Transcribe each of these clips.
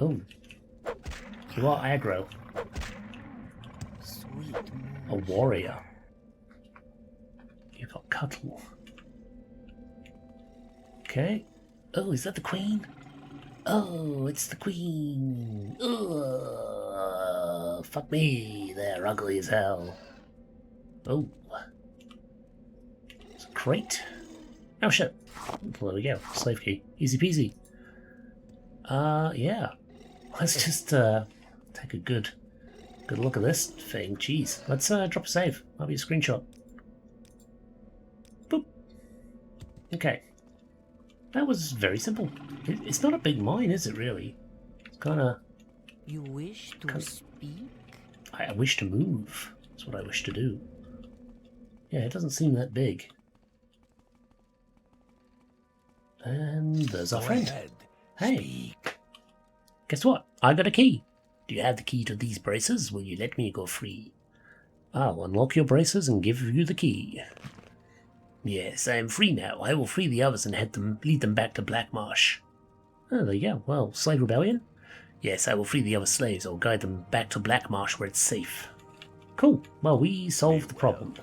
Oh. You are aggro. Sweet A moon. warrior. You got Cuttle. Okay. Oh, is that the queen? Oh, it's the queen. Ugh, fuck me. They're ugly as hell. Oh. It's a crate. Oh shit. Well, there we go. Slave key. Easy peasy. Yeah. Let's just take a good look at this thing. Jeez. Let's drop a save. That'll be a screenshot. Boop. Okay. That was very simple. It's not a big mine, is it really? It's kinda... You wish to speak? I wish to move. That's what I wish to do. Yeah, it doesn't seem that big. And there's our friend. Ahead. Hey. Speak. Guess what? I got a key. Do you have the key to these braces? Will you let me go free? I'll unlock your braces and give you the key. Yes, I am free now. I will free the others and lead them back to Blackmarsh. Oh, there you go. Well, slave rebellion? Yes, I will free the other slaves. I'll guide them back to Blackmarsh where it's safe. Cool. Well, we solved the problem.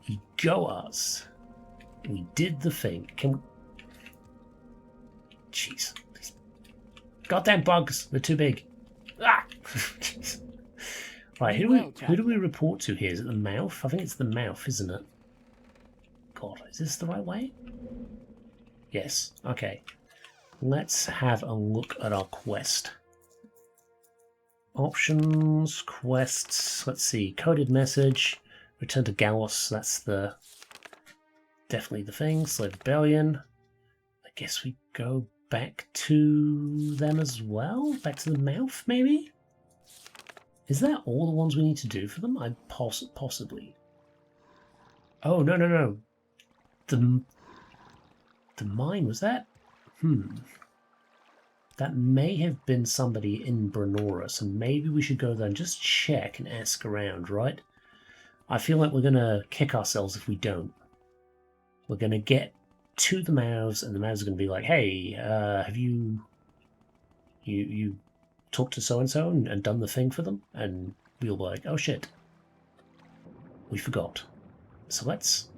We go us. We did the thing. Can we... Jeez. These goddamn bugs. They're too big. Ah! Right, who do we report to here? Is it the mouth? I think it's the mouth, isn't it? God, is this the right way? Yes. Okay. Let's have a look at our quest. Options, quests, let's see. Coded message, return to Galos, that's the... definitely the thing. Slave Rebellion. I guess we go back to them as well? Back to the mouth, maybe? Is that all the ones we need to do for them? I possibly. Oh, no. The mine, was that? That may have been somebody in Brenora, so maybe we should go there and just check and ask around, right? I feel like we're going to kick ourselves if we don't. We're going to get to the mouths, and the mouths are going to be like, hey, have you talked to so-and-so and done the thing for them? And we'll be like, oh shit, we forgot. So let's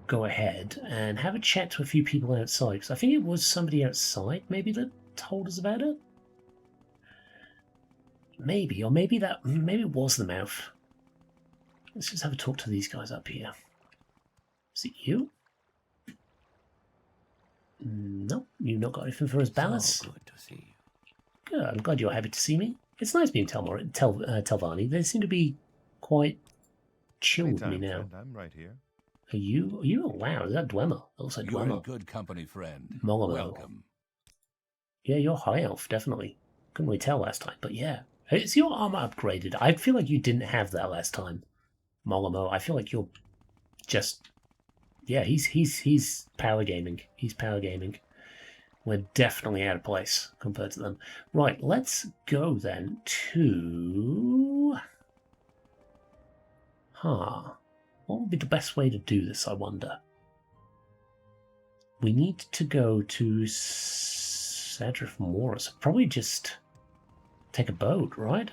go ahead and have a chat to a few people outside, because I think it was somebody outside maybe that told us about it. Maybe, or maybe it was the mouth. Let's just have a talk to these guys up here. Is it you? No, you've not got anything for us, Ballas. So good to see you. Good, I'm glad you're happy to see me. It's nice being Telvarni. They seem to be quite chill with me now. Friend, I'm right here. Are you? Oh, wow, is that Dwemer? Also You're in Dwemer. good company, friend. Mollo. Welcome. Yeah, you're high elf, definitely. Couldn't really tell last time, but yeah. Is your armor upgraded? I feel like you didn't have that last time. Molimo, I feel like you're just... Yeah, he's power gaming. He's power gaming. We're definitely out of place compared to them. Right, let's go then to... What would be the best way to do this, I wonder? We need to go to Sadrif Morris. Probably just take a boat, right?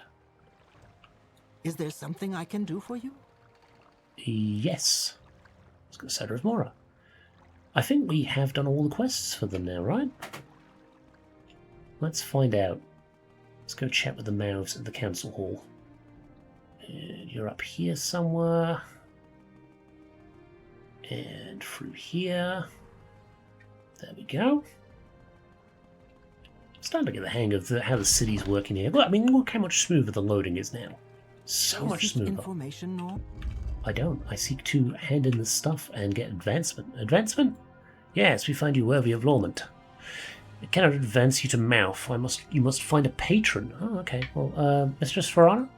Is there something I can do for you? Yes. Let's go to Sadrif Mora. I think we have done all the quests for them now, right? Let's find out. Let's go chat with the mouths at the council hall. You're up here somewhere. And through here. There we go. Starting to get the hang of how the city's working here. Look, I mean, look how much smoother the loading is now. So much Seek smoother. information, Norm? I don't. I seek to hand in the stuff and get advancement. Advancement? Yes, we find you worthy of lawment. I cannot advance you to mouth. You must find a patron. Oh, okay. Well, Mistress Farana?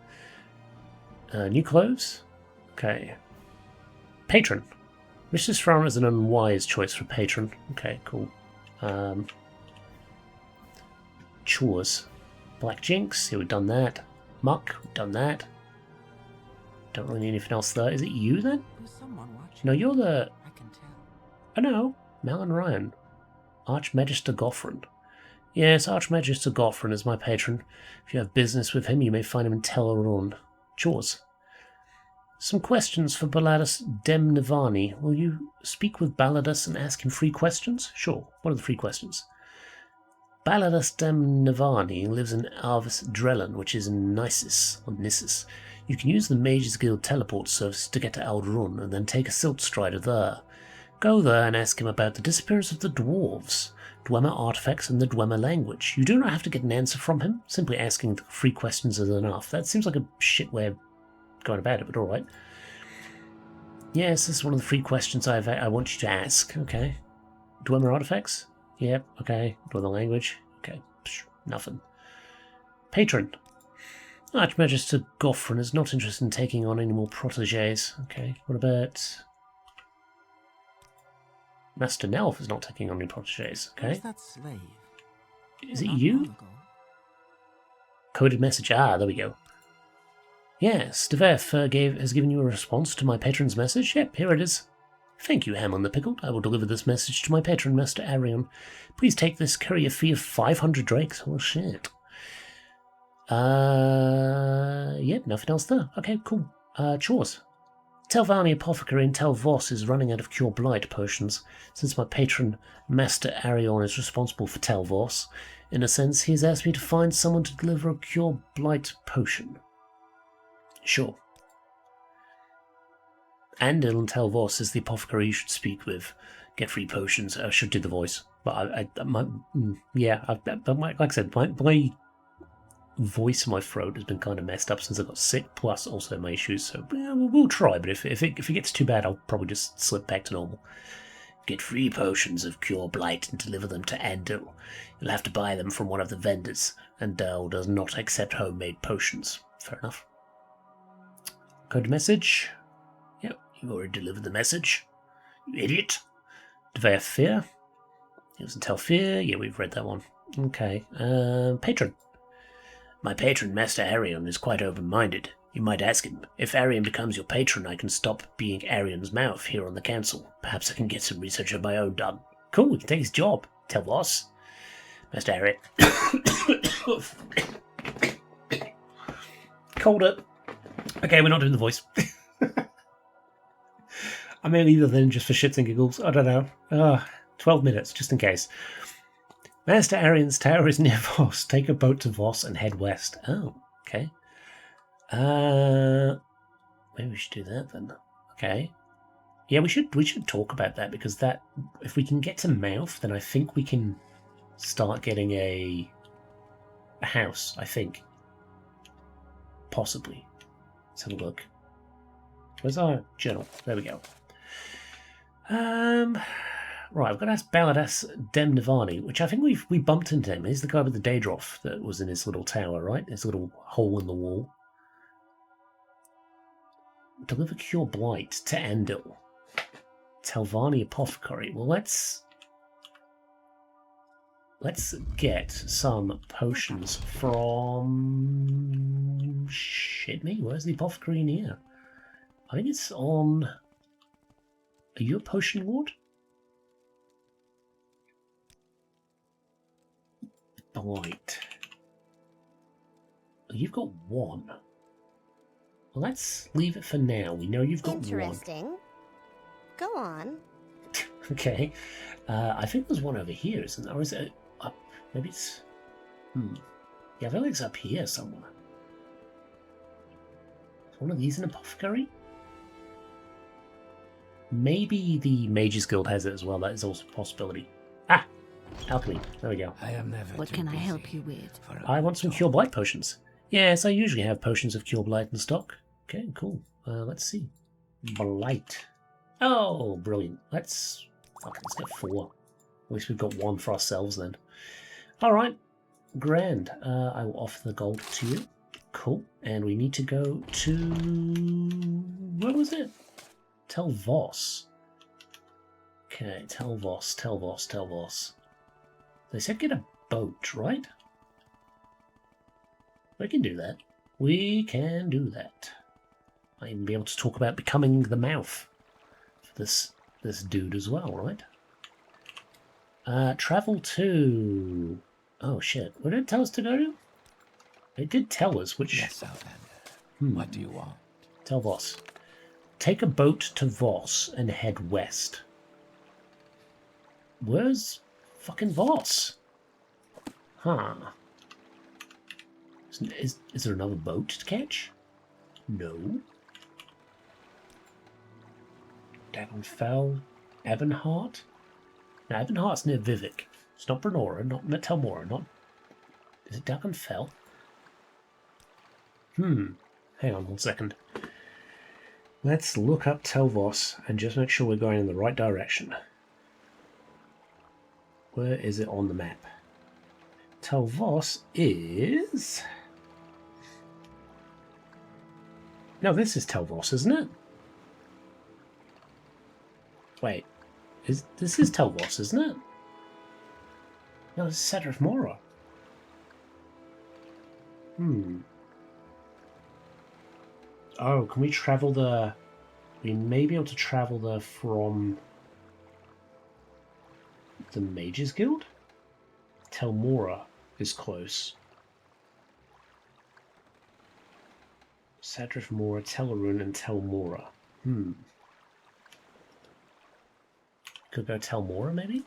New clothes? Okay. Patron. Mistress Farana is an unwise choice for patron. Okay, cool. Chores. Black Jinx. Yeah, we've done that. Muck. We've done that. Don't really need anything else there. Is it you then? There's someone watching. No, you're the... I can tell. Oh no. Malin Ryan. Archmagister Goffrin. Yes, Archmagister Goffrin is my patron. If you have business with him, you may find him in Teleron. Chores. Some questions for Baladus Demnivani. Will you speak with Baladus and ask him 3 questions? Sure. What are the 3 questions? Baladus Demnivani lives in Arvis Drellin, which is in Nisus, or Nissus. You can use the Mages Guild teleport service to get to Aldrun and then take a Silt Strider there. Go there and ask him about the disappearance of the dwarves, Dwemer artifacts, and the Dwemer language. You do not have to get an answer from him. Simply asking 3 questions is enough. That seems like a shit way of going about it, but alright. Yes, this is one of the 3 questions I want you to ask. Okay. Dwemer artifacts? Yep, okay. Dwemer language? Okay. Psh, nothing. Patron. Archmagister Goffrin is not interested in taking on any more protégés. Okay. What about... Master Nelf is not taking on any protégés. Okay. Where's that slave? Is it Not you? long ago. Coded message. Ah, there we go. Yes, Devef has given you a response to my patron's message. Yep, here it is. Thank you, Ham on the Pickled. I will deliver this message to my patron, Master Aryon. Please take this courier fee of 500 drakes. Oh, shit. Yep, nothing else there. Okay, cool. Chores. Telvarni Apothecary in Tel Vos is running out of Cure Blight potions. Since my patron, Master Aryon, is responsible for Tel Vos, in a sense, he has asked me to find someone to deliver a Cure Blight potion. Sure. Andil and Tel Vos is the apothecary you should speak with. Get free potions. I should do the voice. But like I said, my voice in my throat has been kind of messed up since I got sick, plus also my issues, so we'll try, but if it gets too bad, I'll probably just slip back to normal. Get free potions of Cure Blight and deliver them to Andil. You'll have to buy them from one of the vendors, and Dell does not accept homemade potions. Fair enough. Code message. Yep, you've already delivered the message. You idiot. Devea Fear. It was until Fear. Yeah, we've read that one. Okay. Patron. My patron, Master Aryon, is quite open-minded. You might ask him. If Aryon becomes your patron, I can stop being Aryon's mouth here on the council. Perhaps I can get some research of my own done. Cool, we can take his job. Tell boss. Master Aryon. Colder. Okay, we're not doing the voice. I may leave it then just for shits and giggles. I don't know. 12 minutes, just in case. Master Aryon's tower is near Voss. Take a boat to Voss and head west. Oh, okay. Maybe we should do that then. Okay. Yeah, we should talk about that, because that, if we can get to Mouth, then I think we can start getting a house, I think. Possibly. Let's have a look. Where's our journal? There we go. Right, I've got to ask Baladus Demnivani, which I think we bumped into him. He's the guy with the Daedroth that was in his little tower, right? His little hole in the wall. Deliver Cure Blight to Andil. Telvarni Apothecary. Well, let's get some potions from... Shit me, where's the apothecary in here? I think it's on... Are you a potion lord? Blight. Oh, you've got one. Well, let's leave it for now. We know you've got Interesting. Go on. Okay. I think there's one over here, isn't there? Or is it up? Maybe it's... Yeah, I feel like it's up here somewhere. Is one of these an apothecary? Maybe the Mages Guild has it as well. That is also a possibility. Ah! Alchemy. There we go. I am never What too can I busy help you with? for a I want some talk. Cure Blight potions. Yes, I usually have potions of Cure Blight in stock. Okay, cool. Let's see. Blight. Oh, brilliant. Let's get 4. At least we've got 1 for ourselves then. Alright. Grand. I will offer the gold to you. Cool. And we need to go to... Where was it? Tel Vos. Okay, Tel Vos. They said get a boat, right? We can do that. We can do that. I even be able to talk about becoming the mouth for this dude as well, right? Travel to Oh shit! What did it tell us to go to? It did tell us which. Yes, Outlander. What do you want? Tell Voss. Take a boat to Voss and head west. Where's fucking Voss? Huh. Is there another boat to catch? No. Dagonfell? Ebonheart? No, Ebonheart's near Vivek. It's not Brenora, not Telmora, not... Is it Dagonfell? Hang on 1 second. Let's look up Telvoss and just make sure we're going in the right direction. Where is it on the map? Telvoss is... No, this is Telvoss, isn't it? Wait. This is Telvoss, isn't it? No, this is Cedric Mora. Oh, can we travel the... We may be able to travel there from... the Mages Guild? Telmora is close. Sadrith Mora, Telerun, and Telmora. Could go Telmora, maybe?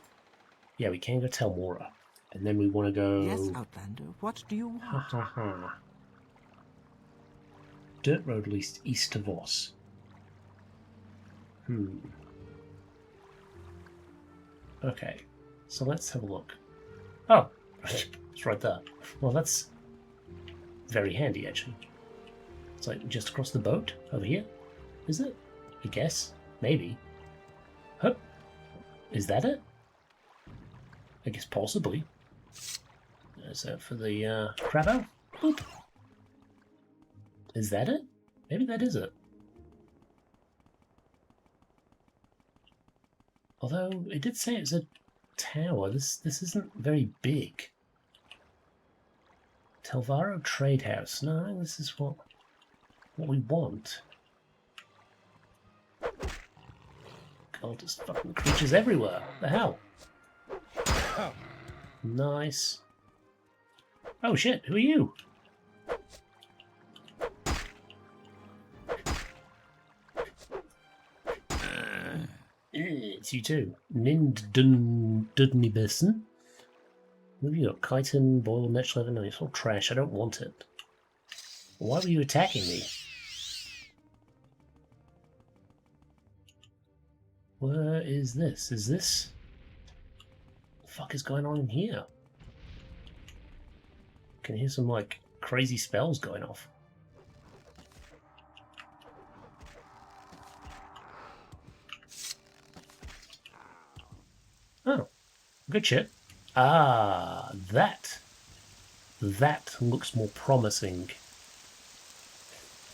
Yeah, we can go Telmora. And then we want to go... Yes, Outlander. What do you want? Ha ha ha. Dirt Road leads east to Voss. Okay, so let's have a look. Oh, it's right there. Well, that's very handy, actually. It's like just across the boat over here. Is it? I guess. Maybe. Hup. Is that it? I guess possibly. Is that for the crabbo? Boop. Is that it? Maybe that is it. Although it did say it's a tower. This isn't very big. Telvaro Trade House. No, this is what we want. God, there's fucking creatures everywhere. The hell? Nice. Oh shit, who are you? It's you too. Nind Dudnibison. What have you got? Chitin, Boil, Netch Leather? No, it's all trash. I don't want it. Why were you attacking me? Where is this? Is this... What the fuck is going on in here? Can hear some, like, crazy spells going off. Oh, good shit. Ah, that looks more promising.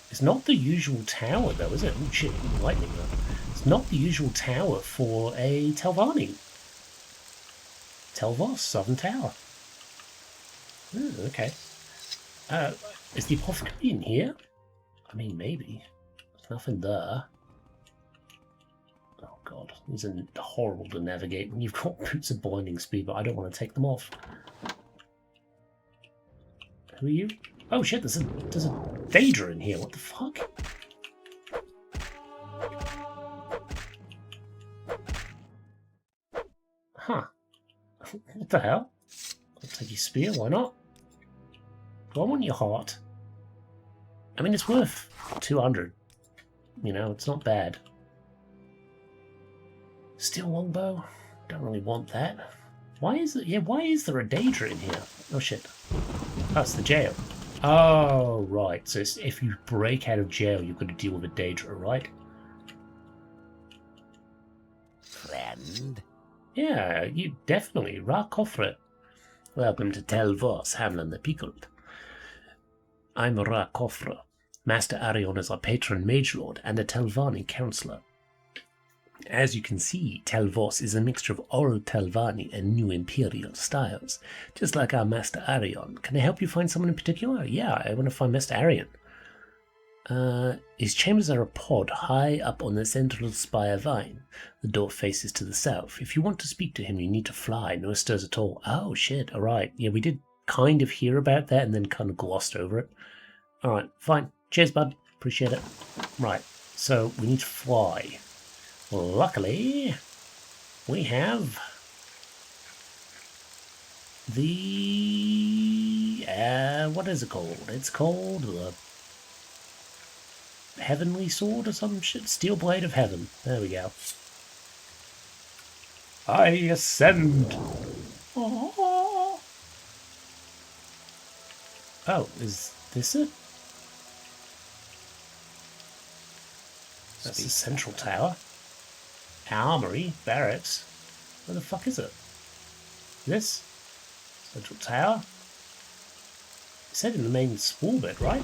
It's not the usual tower, though, is it? Oh shit, lightning though. It's not the usual tower for a Telvanni. Telvoss, Southern Tower. Oh, okay. Is the apothecary in here? I mean, maybe. There's nothing there. Oh god, these are horrible to navigate when you've got boots of blinding speed, but I don't want to take them off. Who are you? Oh shit, there's a Daedra in here, what the fuck? Huh. What the hell? I'll take your spear, why not? Do I want your heart? I mean, it's worth 200. You know, it's not bad. Steel longbow? Don't really want that. Why is it? Yeah, why is there a Daedra in here? Oh shit. Oh, it's the jail. Oh, right. So it's, if you break out of jail, you've got to deal with a Daedra, right? Friend? Yeah, you definitely. Rakofre. Welcome to Telvoss, Hamlin the Pickled. I'm Rakofre. Master Aryon is our patron mage lord and a Telvanni counselor. As you can see, Telvoss is a mixture of old Telvanni and new imperial styles, just like our Master Aryon. Can I help you find someone in particular? Yeah, I want to find Master Aryon. His chambers are a pod high up on the central spire vine. The door faces to the south. If you want to speak to him, you need to fly. No stirs at all. Oh, shit. All right. Yeah, we did kind of hear about that and then kind of glossed over it. All right. Fine. Cheers, bud. Appreciate it. Right. So we need to fly. Luckily, we have the... what is it called? It's called the Heavenly Sword or some shit? Steel Blade of Heaven. There we go. I ascend. Oh, is this it? That's the central tower. Armory, barracks. Where the fuck is it? This? Central tower? It said in the main wall bit, right?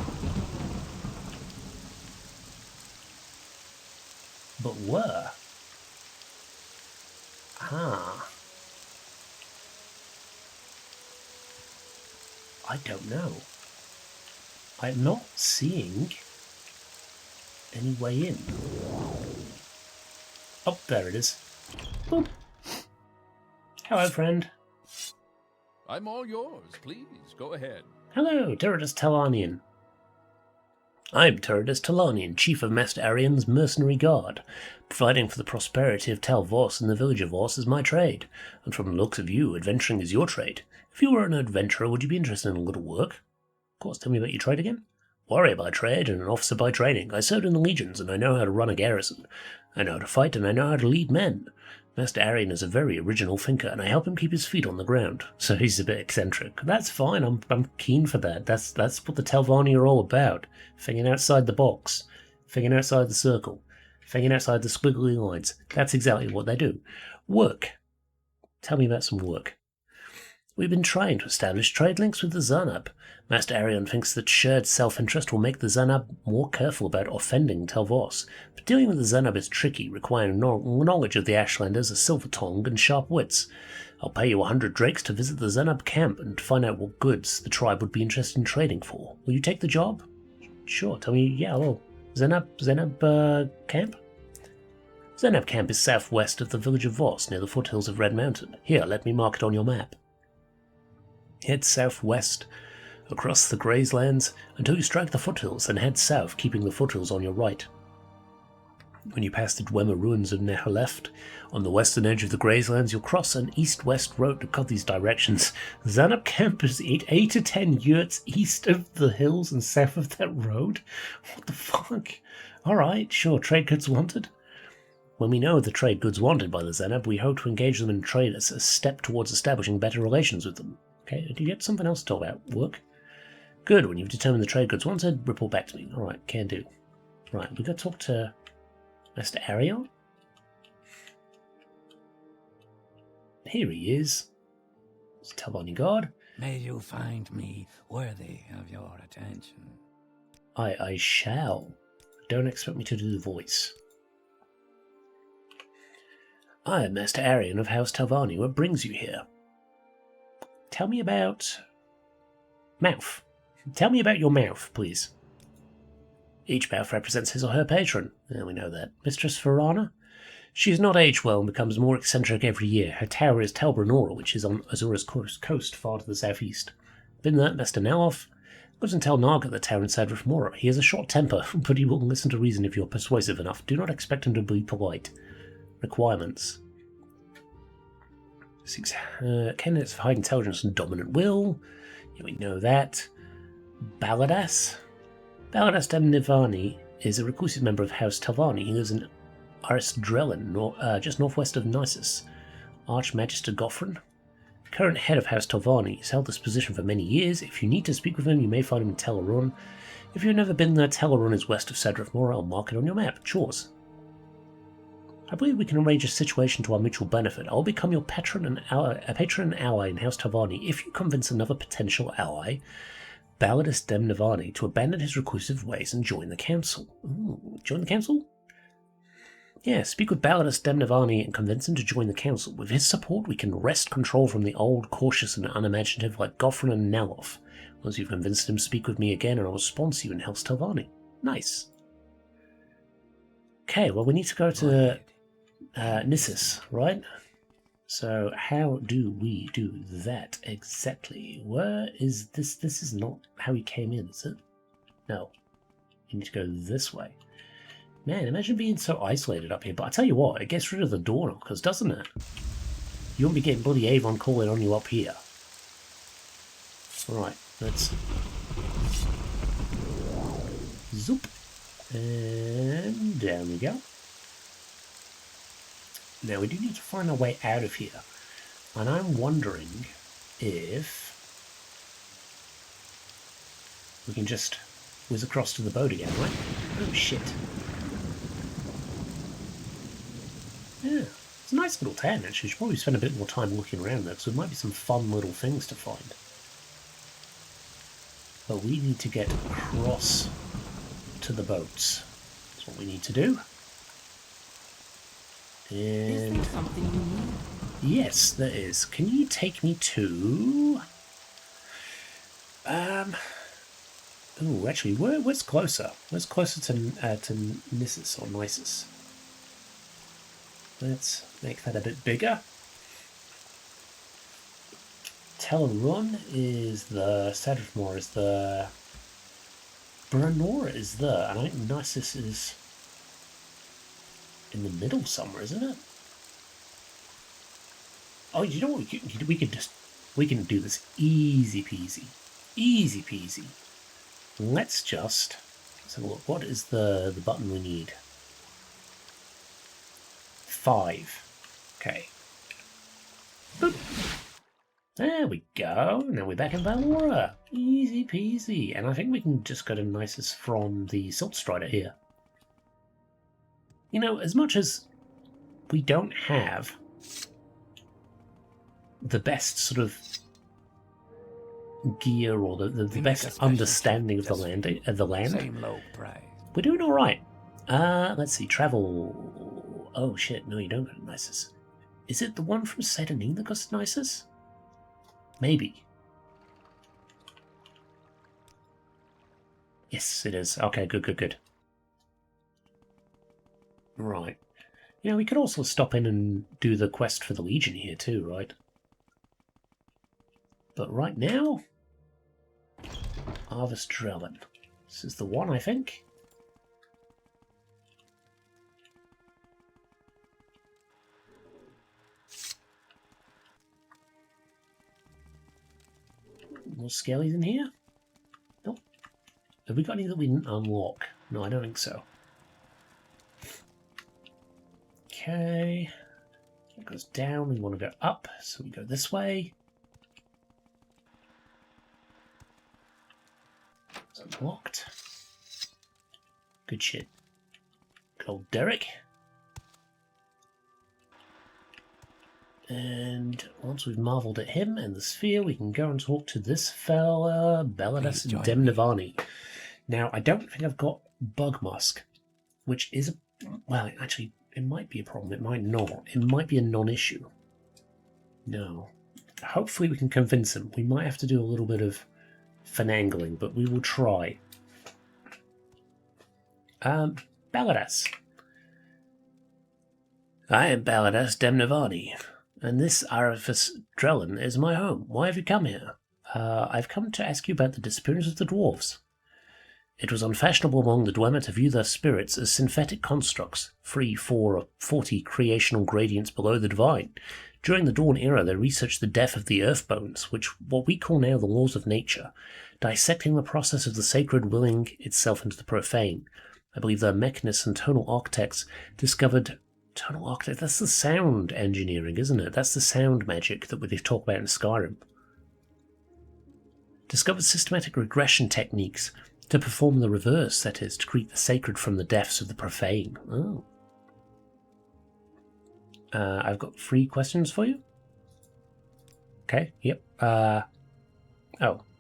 But where? Ah. I don't know. I'm not seeing any way in. Oh, there it is. Boop. Hello, friend. I'm all yours. Please, go ahead. Hello, Teradus Talanian. I'm Teradus Talanian, Chief of Master Aryon's Mercenary Guard. Providing for the prosperity of Tal Vos and the village of Vos is my trade, and from the looks of you, adventuring is your trade. If you were an adventurer, would you be interested in a little work? Of course, tell me about your trade again. Warrior by trade and an officer by training. I served in the legions, and I know how to run a garrison. I know how to fight, and I know how to lead men. Master Aryon is a very original thinker, and I help him keep his feet on the ground. So he's a bit eccentric. That's fine. I'm keen for that. That's what the Telvanni are all about. Thinking outside the box, thinking outside the circle, thinking outside the squiggly lines. That's exactly what they do. Work. Tell me about some work. We've been trying to establish trade links with the Zanab. Master Aryon thinks that shared self-interest will make the Zanab more careful about offending Tel Vos. But dealing with the Zanab is tricky, requiring knowledge of the Ashlanders, a silver tongue, and sharp wits. I'll pay you 100 drakes to visit the Zanab camp and find out what goods the tribe would be interested in trading for. Will you take the job? Sure, tell me, yeah, well, Zanab camp? Zanab camp is southwest of the village of Vos, near the foothills of Red Mountain. Here, let me mark it on your map. Head southwest, across the grazelands, until you strike the foothills, then head south, keeping the foothills on your right. When you pass the Dwemer ruins of Nehaleft, on the western edge of the grazelands, you'll cross an east-west road to cut these directions. Zanab camp is 8 to 10 yurts east of the hills and south of that road? What the fuck? Alright, sure, trade goods wanted. When we know the trade goods wanted by the Zanab, we hope to engage them in trade as a step towards establishing better relations with them. Okay, do you get something else to talk about? Work? Good, when you've determined the trade goods wanted, report back to me. Alright, can do. Right, we got to talk to Master Aryon? Here he is. It's Telvanni God. May you find me worthy of your attention. I shall. Don't expect me to do the voice. I am Master Aryon of House Telvanni. What brings you here? Tell me about... mouth. Tell me about your mouth, please. Each mouth represents his or her patron. Yeah, we know that. Mistress Farana? She has not aged well and becomes more eccentric every year. Her tower is Talbranora, which is on Azura's coast, far to the southeast. Been that, Master Naloth lives in Tel Naga, the tower inside Rifmora. He has a short temper, but he will listen to reason if you're persuasive enough. Do not expect him to be polite. Requirements. Candidates for high intelligence and dominant will. Yeah, we know that. Baladas? Baladas Demnivani is a reclusive member of House Telvanni. He lives in Aristdrellin, just northwest of Nisus. Archmagister Goffrin? Current head of House Telvanni. He's held this position for many years. If you need to speak with him, you may find him in Teleron. If you've never been there, Teleron is west of Cedric Mora. I'll mark it on your map. Chores. I believe we can arrange a situation to our mutual benefit. I'll become your patron and ally in House Telvanni if you convince another potential ally, Baladas Demnivani, to abandon his reclusive ways and join the council. Ooh, join the council? Yeah, speak with Baladas Demnivani and convince him to join the council. With his support, we can wrest control from the old, cautious and unimaginative like Goffrin and Naloth. Once you've convinced him, speak with me again and I will sponsor you in House Telvanni. Nice. Okay, well, we need to go to Nissus, right? So how do we do that exactly? Where is this? This is not how he came in, is it? No. You need to go this way. Man, imagine being so isolated up here. But I tell you what, it gets rid of the door knockers, doesn't it? You won't be getting bloody Avon calling on you up here. Alright, let's... Zoop. And down we go. Now we do need to find our way out of here. And I'm wondering if we can just whiz across to the boat again, right? Oh shit. Yeah, it's a nice little town actually. Should probably spend a bit more time looking around there, because there might be some fun little things to find. But we need to get across to the boats. That's what we need to do. And Is there something you need? yes, there is. Can you take me to... Oh, actually, where's closer? Where's closer to Nissus or Nisus? Let's make that a bit bigger. Telerun is the... Sadrithmore is the... Branora is the... And I think Nisus is in the middle somewhere, isn't it? Oh, you know what? We can do this easy peasy. Easy peasy. Let's have a look. What is the button we need? 5. Okay. Boop. There we go. Now we're back in Valora. Easy peasy. And I think we can just go to Nisus from the Silt Strider here. You know, as much as we don't have the best sort of gear or the best understanding of the land, Same low price. we're doing all right. Let's see, travel. Oh shit, no, you don't go to Nisus. Is it the one from Sedanin that goes to Nisus? Maybe. Yes, it is. Okay, good. Right. You know, we could also stop in and do the quest for the Legion here too, right? But right now, Harvest Drellin. This is the one, I think. More skellies in here? Nope. Have we got any that we didn't unlock? No, I don't think so. Okay. It goes down. We want to go up, so we go this way. It's unlocked. Good shit. Good old Derek. And once we've marvelled at him and the sphere, we can go and talk to this fella, Bethesda Studios. Now, I don't think I've got Bug Musk, which is a... Well, actually, it might be a problem. It might not. It might be a non-issue. No. Hopefully we can convince him. We might have to do a little bit of finagling, but we will try. Baladas. I am Baladas Demnavani, and this Arifis Drellin is my home. Why have you come here? I've come to ask you about the disappearance of the dwarves. It was unfashionable among the Dwemer to view their spirits as synthetic constructs, 3, 4, or 40 creational gradients below the divine. During the Dawn era, they researched the death of the earth bones, which what we call now the laws of nature, dissecting the process of the sacred willing itself into the profane. I believe their mechanists and tonal architects discovered... Tonal architect, that's the sound engineering, isn't it? That's the sound magic that they talk about in Skyrim. Discovered systematic regression techniques to perform the reverse, that is, to create the sacred from the depths of the profane. Oh. I've got 3 questions for you. Okay, yep. Oh,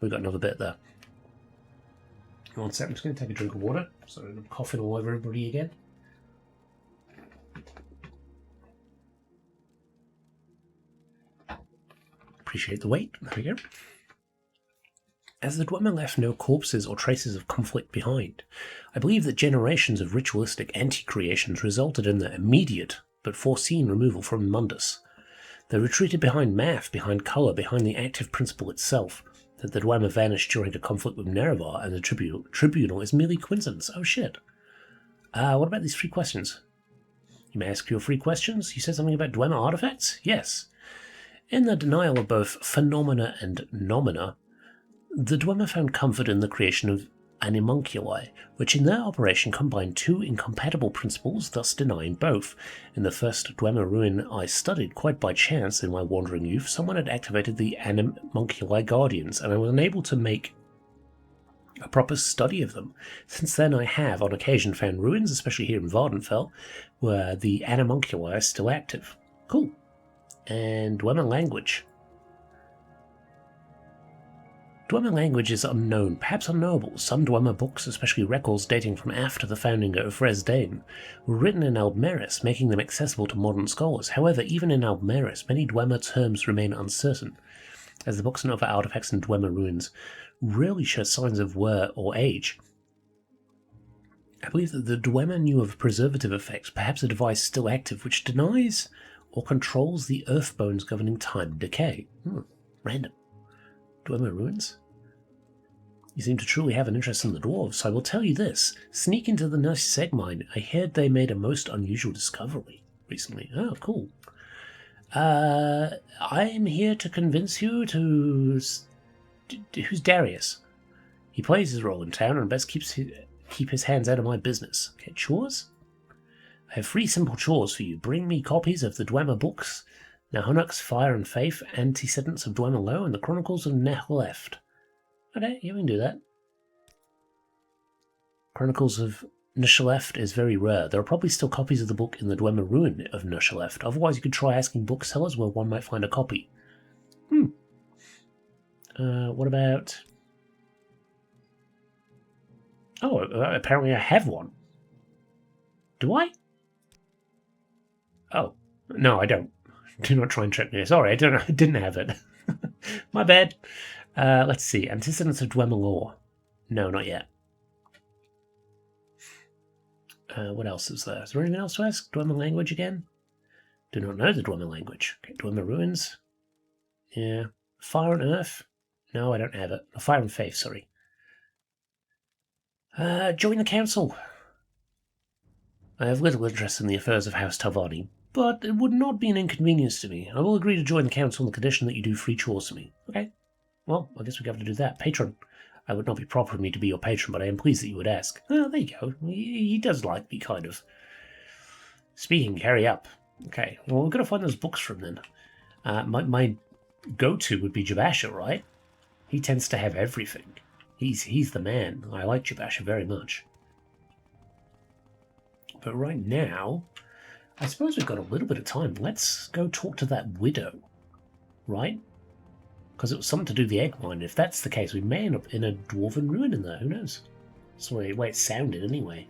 we've got another bit there. One second, I'm just going to take a drink of water, so I'm coughing all over everybody again. Appreciate the wait. There we go. As the Dwemer left no corpses or traces of conflict behind, I believe that generations of ritualistic anti-creations resulted in their immediate but foreseen removal from Mundus. They retreated behind math, behind colour, behind the active principle itself, that the Dwemer vanished during a conflict with Nerevar and the Tribunal is merely coincidence. Oh shit. What about these 3 questions? You may ask your 3 questions. You said something about Dwemer artifacts? Yes. In the denial of both phenomena and nomina, the Dwemer found comfort in the creation of animunculi, which in their operation combined 2 incompatible principles, thus denying both. In the first Dwemer ruin I studied, quite by chance in my wandering youth, someone had activated the animunculi guardians, and I was unable to make a proper study of them. Since then I have, on occasion, found ruins, especially here in Vardenfell, where the animunculi are still active. Cool. And Dwemer language. Dwemer language is unknown, perhaps unknowable. Some Dwemer books, especially records dating from after the founding of Resdain, were written in Aldmeris, making them accessible to modern scholars. However, even in Aldmeris, many Dwemer terms remain uncertain, as the books and other artifacts in Dwemer ruins rarely show signs of wear or age. I believe that the Dwemer knew of preservative effects, perhaps a device still active which denies or controls the earth bones governing time and decay. Random. Dwemer ruins? You seem to truly have an interest in the dwarves, so I will tell you this. Sneak into the Nurse mine. I heard they made a most unusual discovery recently. Oh, cool. I am here to convince you to... Who's Darius? He plays his role in town and best keep his hands out of my business. Okay, chores? I have 3 simple chores for you. Bring me copies of the Dwemer books, Nahunuk's Fire and Faith, Antecedents of Dwemer Low, and the Chronicles of Nehleft. Okay, yeah, we can do that. Chronicles of Nehleft is very rare. There are probably still copies of the book in the Dwemer ruin of Nehleft. Otherwise, you could try asking booksellers where one might find a copy. What about... Oh, apparently I have one. Do I? Oh, no, I don't. Do not try and trick me. Sorry, I didn't have it. My bad. Let's see. Antecedents of Dwemer lore. No, not yet. What else is there? Is there anything else to ask? Dwemer language again? Do not know the Dwemer language. Okay, Dwemer ruins. Yeah. Fire and Earth? No, I don't have it. Fire and Faith, sorry. Join the council. I have little interest in the affairs of House Talvani, but it would not be an inconvenience to me. I will agree to join the council on the condition that you do 3 chores for me. Okay. Well, I guess we have to do that. Patron. I would not be proper for me to be your patron, but I am pleased that you would ask. Oh, there you go. He does like me, kind of. Speaking, carry up. Okay. Well, we're going to find those books from then. My go-to would be Jabasha, right? He tends to have everything. He's the man. I like Jabasha very much. But right now, I suppose we've got a little bit of time. Let's go talk to that widow, right? Because it was something to do with the egg mine. If that's the case, we may end up in a dwarven ruin in there. Who knows? That's the way it sounded anyway.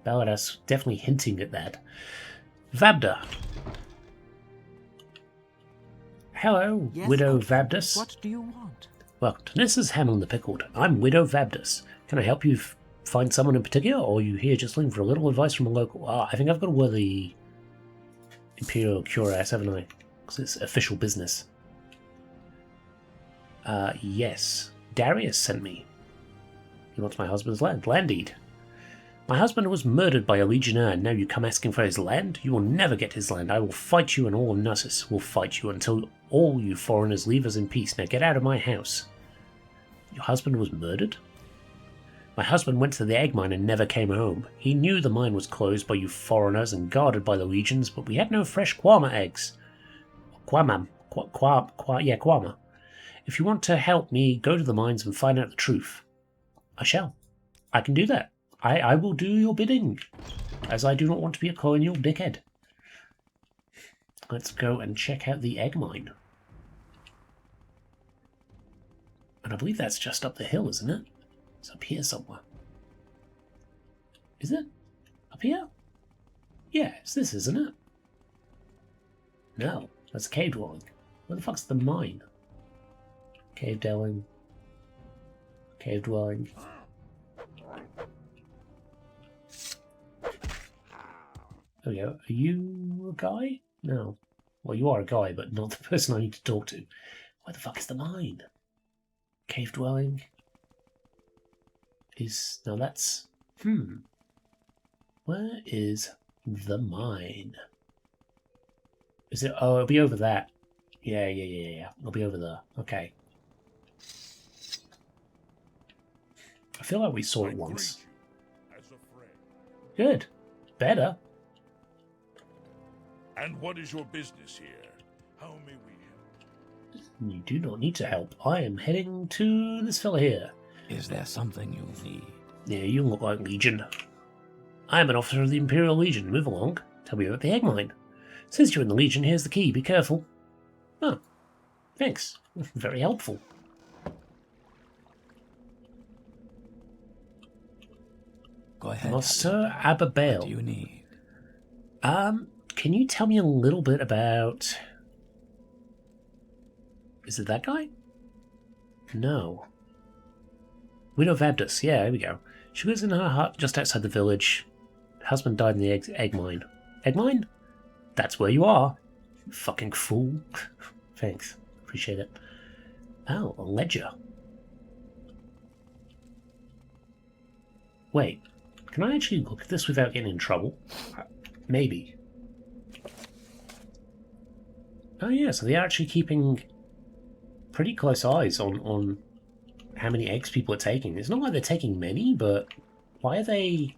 Balladas definitely hinting at that. Vabda. Hello, Yes, Widow Uncle. Vabdas. What do you want? Welcome to This is Hamlin the Pickled. I'm Widow Vabdas. Can I help you find someone in particular, or are you here just looking for a little advice from a local? I think I've got to wear the Imperial Cuirass, haven't I? Because it's official business. Yes. Darius sent me. He wants my husband's land. Land deed. My husband was murdered by a legionnaire, and now you come asking for his land? You will never get his land. I will fight you, and all of Nussus will fight you until all you foreigners leave us in peace. Now get out of my house. Your husband was murdered? My husband went to the egg mine and never came home. He knew the mine was closed by you foreigners and guarded by the legions, but we had no fresh Quama eggs. Quama. If you want to help me, go to the mines and find out the truth. I shall. I can do that. I will do your bidding, as I do not want to be a colonial dickhead. Let's go and check out the egg mine. And I believe that's just up the hill, isn't it? It's up here somewhere. Is it? Up here? Yeah, it's this, isn't it? No, that's a cave dwelling. Where the fuck's the mine? Cave dwelling. Cave dwelling. There we go. Are you a guy? No. Well, you are a guy, but not the person I need to talk to. Where the fuck is the mine? Cave dwelling. No, that's... Where is the mine? Is it... Oh, it'll be over that. Yeah. It'll be over there. Okay. I feel like we saw it once. Good. Better. And what is your business here? How may we help? You do not need to help. I am heading to this fella here. Is there something you need? Yeah, you look like Legion. I am an officer of the Imperial Legion. Move along. Tell me about the egg mine. Since you're in the Legion, here's the key. Be careful. Oh, thanks. Very helpful. Go ahead. Sir Abibail. What do you need? Can you tell me a little bit about... Is it that guy? No. Widow Vabdas. Yeah, here we go. She lives in her hut just outside the village. Her husband died in the egg mine. Egg mine? That's where you are. You fucking fool. Thanks. Appreciate it. Oh, a ledger. Wait. Can I actually look at this without getting in trouble? Maybe. Oh yeah, so they're actually keeping pretty close eyes on how many eggs people are taking. It's not like they're taking many, but why are they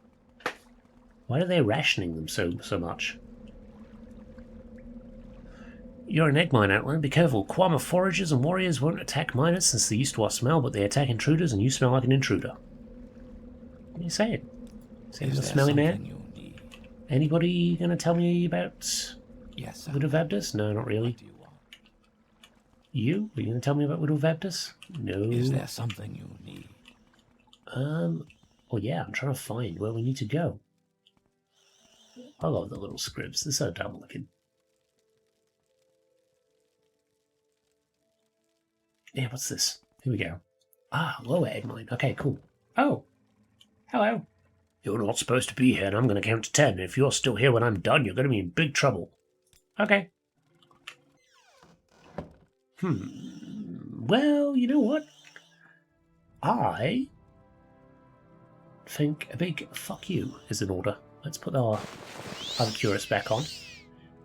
rationing them so much? You're an egg mine outlander. Be careful. Kwama foragers and warriors won't attack miners since they're used to our smell, but they attack intruders and you smell like an intruder. What are you saying? Saying the smelly man? Anybody gonna tell me about Widow Vabdas? No, not really. What do you want? You? Are you gonna tell me about Widow Vabdas? No. Is there something you need? Well, yeah, I'm trying to find where we need to go. I love the little scribs. They're so dumb looking. Yeah, what's this? Here we go. Ah, lower egg mine. Okay, cool. Oh, hello. You're not supposed to be here, and I'm going to count to 10. If you're still here when I'm done, you're going to be in big trouble. Okay. Well, you know what? I think a big fuck you is in order. Let's put our other curious back on.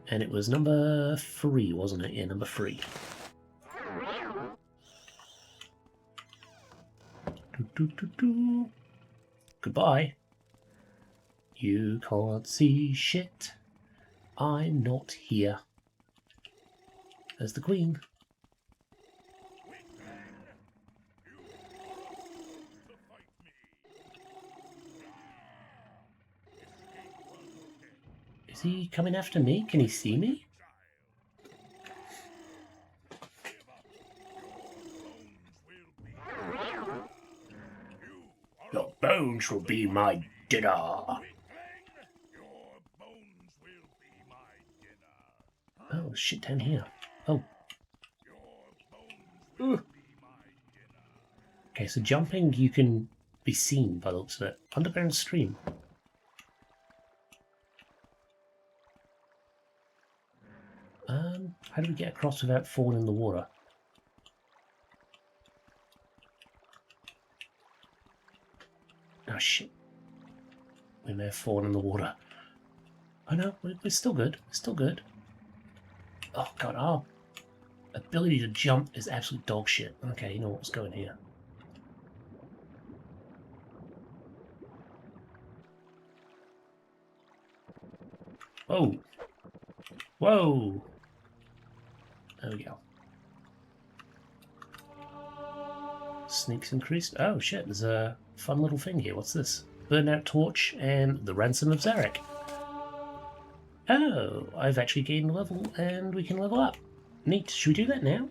And it was number 3, wasn't it? Yeah, number 3. Goodbye. You can't see shit. I'm not here. There's the Queen. Is he coming after me? Can he see me? Your bones will be my dinner. Oh, shit down here. Oh. Ugh. Okay, so jumping, you can be seen by the looks of it. Underground stream. How do we get across without falling in the water? Oh, shit. We may have fallen in the water. Oh, no, we're still good. We're still good. Oh, God, our ability to jump is absolute dog shit. Okay, you know what's going here. Whoa. Whoa. There we go. Sneaks increased. Oh, shit, there's a fun little thing here. What's this? Burnout Torch and the Ransom of Zarek. Oh, I've actually gained a level and we can level up. Neat. Should we do that now?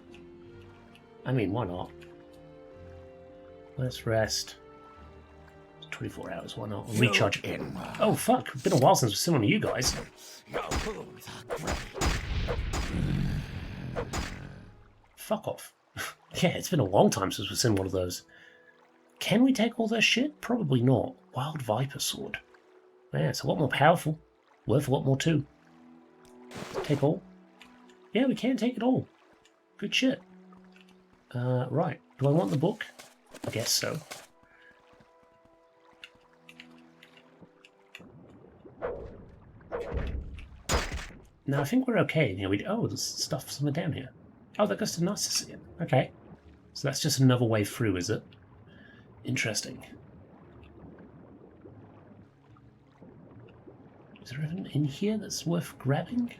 I mean, why not? Let's rest. It's 24 hours, why not? Recharge. Oh, fuck. It's been a while since we've seen one of you guys. Fuck off. Yeah, it's been a long time since we've seen one of those. Can we take all this shit? Probably not. Wild Viper Sword. Yeah, it's a lot more powerful. Worth a lot more too. Take all? Yeah, we can take it all. Good shit. Right. Do I want the book? I guess so. Now I think we're okay. You know, oh, there's stuff somewhere down here. Oh, that goes to Narcissus. Okay. So that's just another way through, is it? Interesting. Is there anything in here that's worth grabbing?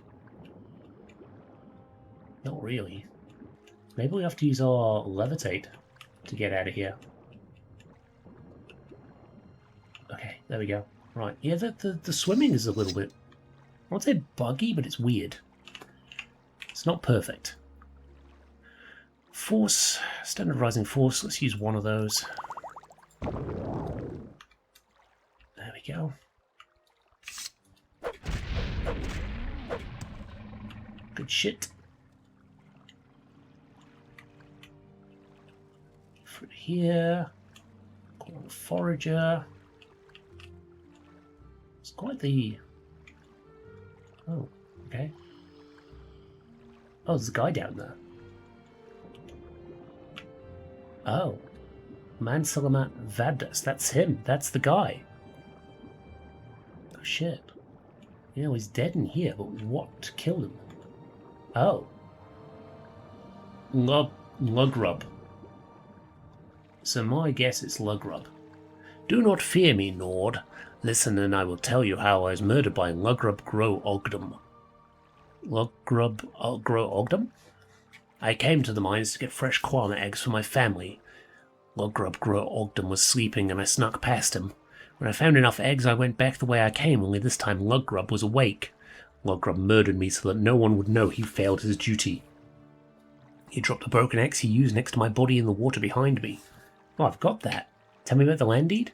Not really. Maybe we have to use our levitate to get out of here. Okay, there we go. Right, yeah, the swimming is a little bit... I won't say buggy, but it's weird. It's not perfect. Force, standard rising force, let's use one of those. There we go. Good shit. Through here. Corn forager. It's quite the... Oh, okay. Oh, there's a guy down there. Oh. Widow Vabdas. That's him. That's the guy. Oh, shit. You know, he's dead in here, but what killed him? Oh. Lugrub. So my guess it's Lugrub. Do not fear me, Nord. Listen and I will tell you how I was murdered by Lugrub Grow Ogdom. Lugrub Grow Ogdom? I came to the mines to get fresh koala eggs for my family. Lugrub Grow Ogdom was sleeping and I snuck past him. When I found enough eggs I went back the way I came, only this time Lugrub was awake. Lugrub murdered me so that no one would know he failed his duty. He dropped a broken axe he used next to my body in the water behind me. Oh, I've got that. Tell me about the land deed?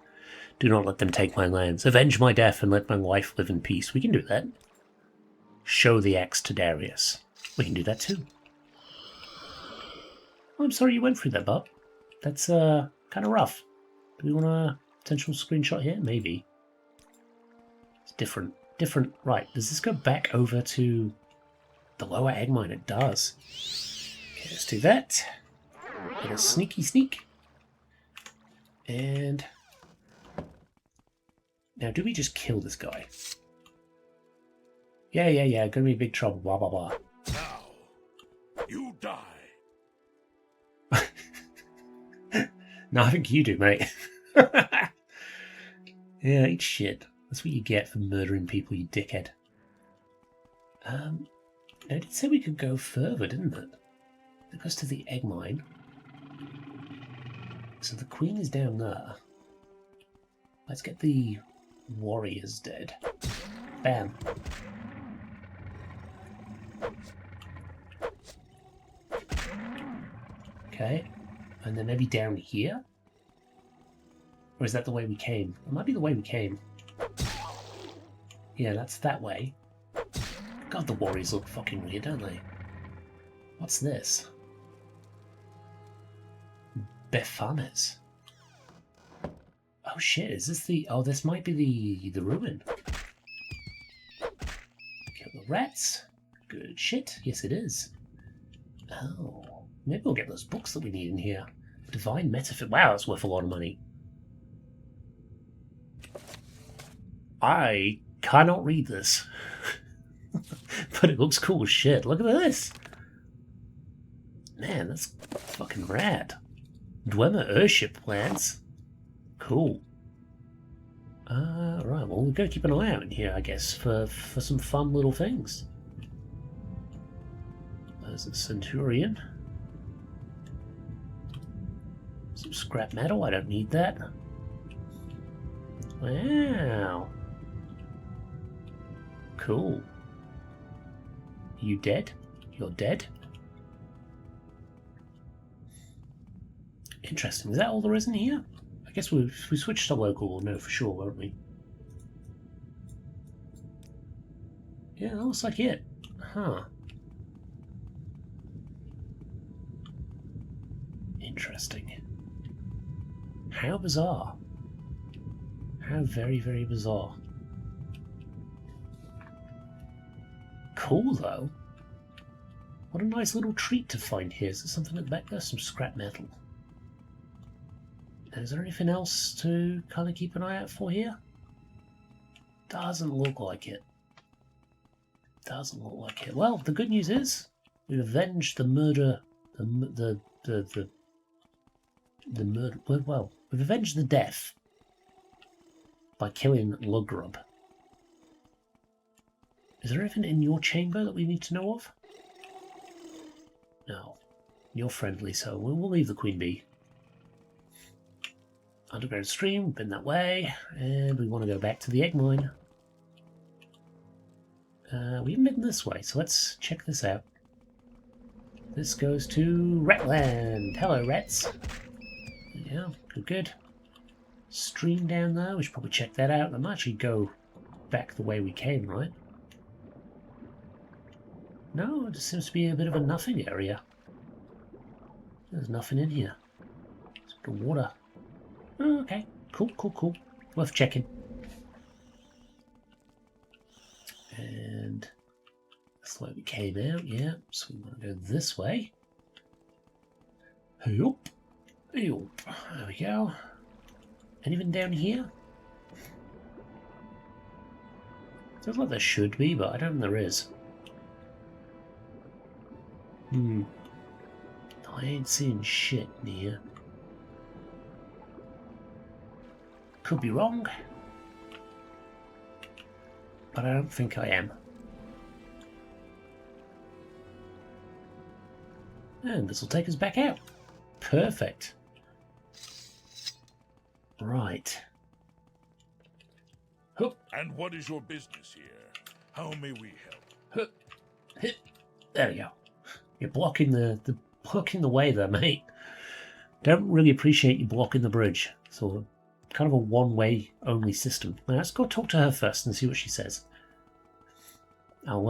Do not let them take my lands. Avenge my death and let my life live in peace. We can do that. Show the axe to Darius. We can do that too. Oh, I'm sorry you went through that, bub. That's kind of rough. Do we want a potential screenshot here? Maybe. It's different. Different. Right, does this go back over to the lower egg mine? It does. Okay, let's do that. Get a sneaky sneak. And... now, do we just kill this guy? Yeah, gonna be big trouble, blah, blah, blah. Now, you die. No, I think you do, mate. Yeah, eat shit. That's what you get for murdering people, you dickhead. It did say we could go further, didn't it? It goes to the egg mine. So the queen is down there. Let's get the warriors dead. Bam. Okay. And then maybe down here? Or is that the way we came? It might be the way we came. Yeah, that's that way. God, the warriors look fucking weird, don't they? What's this? Bethesda. Oh shit, is this the... oh, this might be the ruin. Kill the rats. Good shit. Yes, it is. Oh. Maybe we'll get those books that we need in here. Divine Metaphysics. Wow, that's worth a lot of money. I cannot read this. But it looks cool as shit. Look at this. Man, that's fucking rad. Dwemer Earthship plans. Cool. Right, well, we've got to keep an eye out in here, I guess, for some fun little things. There's a Centurion. Some scrap metal, I don't need that. Wow. Cool. You dead? You're dead? Interesting. Is that all there is in here? I guess if we switch to local, we'll know for sure, won't we? Yeah, that looks like it. Huh. Interesting. How bizarre. How very, very bizarre. Cool, though. What a nice little treat to find here. Is there something at the back there? Some scrap metal. Is there anything else to kind of keep an eye out for here? Doesn't look like it. Doesn't look like it. Well, the good news is we've avenged the murder. The murder. Well, we've avenged the death by killing Lugrub. Is there anything in your chamber that we need to know of? No. You're friendly, so we'll leave the Queen be. Underground stream, been that way, and we want to go back to the egg mine. We haven't been this way, so let's check this out. This goes to Ratland. Hello, rats. Yeah, good. Stream down there, we should probably check that out. I might actually go back the way we came, right? No, it just seems to be a bit of a nothing area. There's nothing in here. It's a bit of water. Oh, okay, cool. Worth checking. And that's the way we came out, yeah. So we want to go this way. Hey up. There we go. Anything down here? Feels like there should be, but I don't think there is. I ain't seeing shit in here. Could be wrong, but I don't think I am. And this will take us back out. Perfect. Right. Hup. And what is your business here? How may we help? Hup. There we go. You're blocking the way there, mate. Don't really appreciate you blocking the bridge. So kind of a one-way only system. Now let's go talk to her first and see what she says. Oh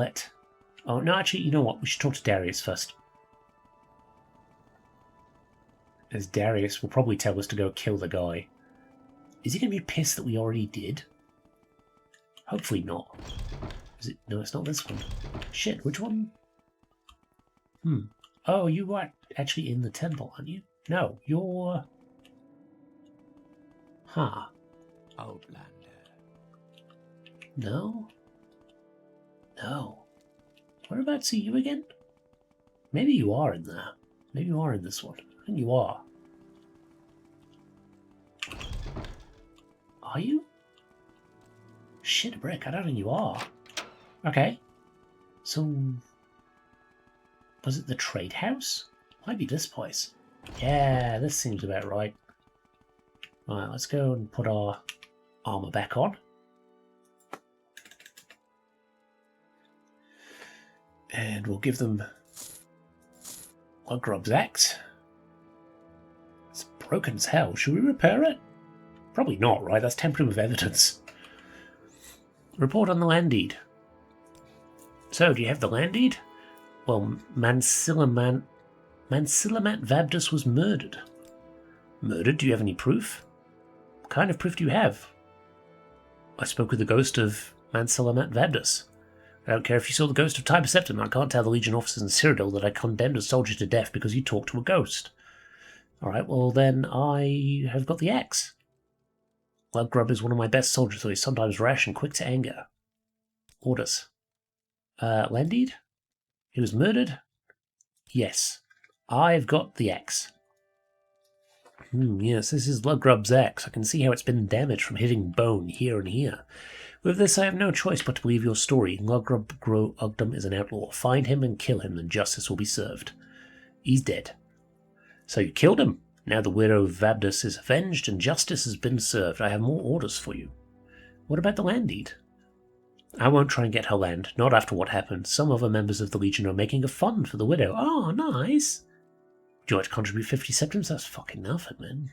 no, actually, you know what? We should talk to Darius first. As Darius will probably tell us to go kill the guy. Is he going to be pissed that we already did? Hopefully not. Is it? No, it's not this one. Shit, which one? Oh, you are actually in the temple, aren't you? No, you're... Huh. Outlander. No? No. Whereabouts are you again? Maybe you are in there. Maybe you are in this one. I think you are. Are you? Shit, brick, I don't think you are. Okay. So... was it the trade house? Might be this place. Yeah, this seems about right. Alright, let's go and put our armor back on. And we'll give them Lugrub's axe. It's broken as hell. Should we repair it? Probably not, right? That's tampering with evidence. Report on the land deed. So, do you have the land deed? Well, Mansilamat Vabdas was murdered. Murdered? Do you have any proof? What kind of proof do you have? I spoke with the ghost of Mansilamat Vabdas. I don't care if you saw the ghost of Tiber Septim. I can't tell the Legion officers in Cyrodiil that I condemned a soldier to death because you talked to a ghost. Alright, well then I have got the axe. Lugrub is one of my best soldiers, though he's sometimes rash and quick to anger. Orders. Land deed? He was murdered? Yes. I've got the axe. Yes, this is Lugrub's axe. I can see how it's been damaged from hitting bone here and here. With this, I have no choice but to believe your story. Lugrub Ugdum is an outlaw. Find him and kill him, and justice will be served. He's dead. So you killed him. Now the Widow Vabdas is avenged, and justice has been served. I have more orders for you. What about the land deed? I won't try and get her land, not after what happened. Some other members of the Legion are making a fund for the widow. Oh, nice. Do you want to contribute 50 septims? That's fucking nothing, man.